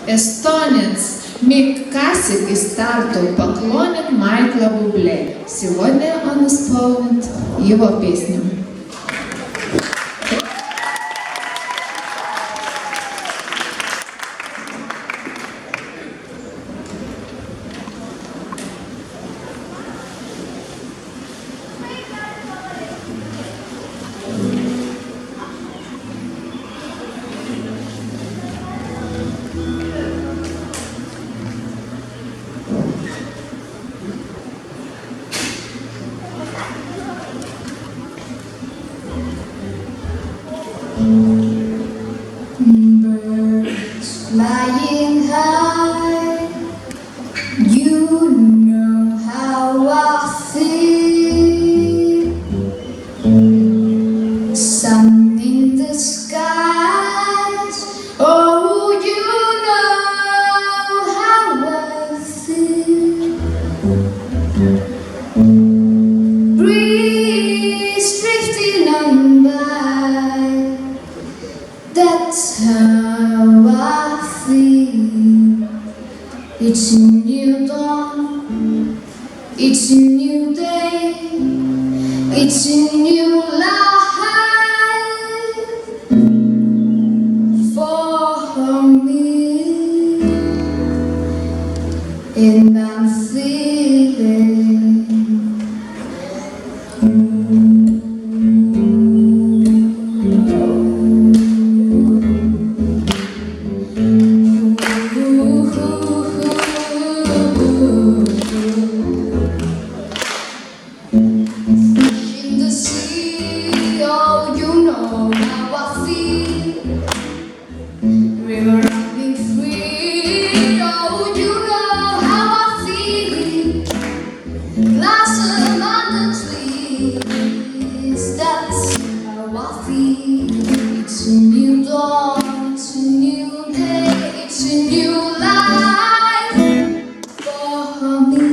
Эстонец Мик Касик из Тарту поклонник Майкла Бубле. Сегодня он исполнит его песню. Birds flying high, you know how I feel. Sun in the skies, oh, you know how I feel. Breeze drifting on by, that's how I feel. It's a new dawn, it's a new day, it's a new life for me. And I'm feeling in the sea, oh, you know how I feel. River running free, oh, you know how I feel. Blossom on the trees, that's how I feel. It's a new dawn, it's a new day, it's a new life for me,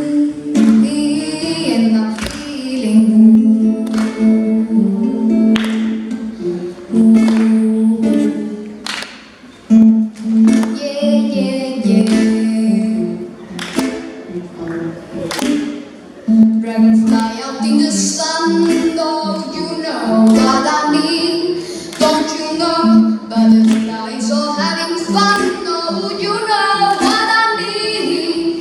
and I'm feeling dragonfly out in the sun, oh, you know what I mean. Don't you know? Butterflies all having fun, oh, you know what I mean.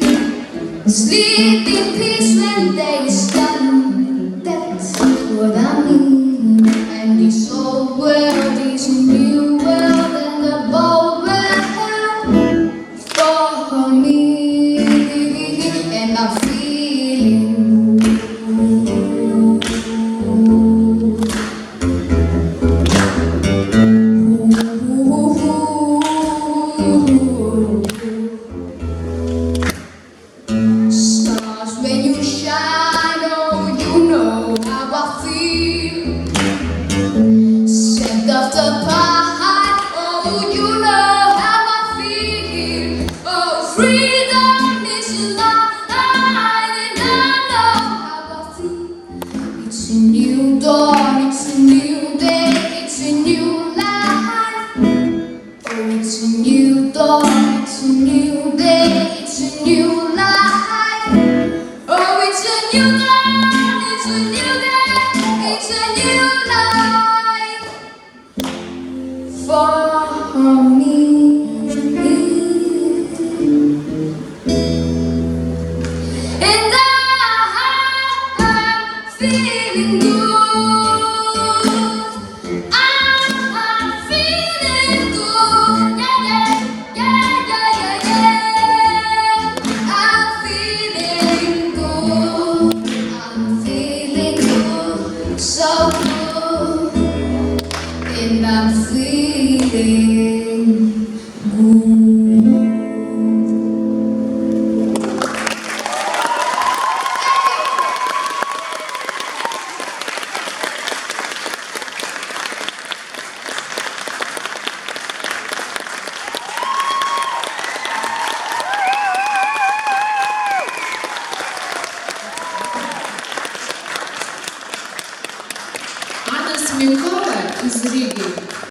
Sleep in peace when day is done, that's what I mean. And this old world is a new world, and the bold world for me, and I'm feeling stars when you shine, oh, you know how I feel. Scent of the pine, oh, you know how I feel. Oh, freedom is life, and I know how I feel. It's a new dawn, it's a new day, it's a new life. Oh, it's a new dawn, it's a new day, it's a new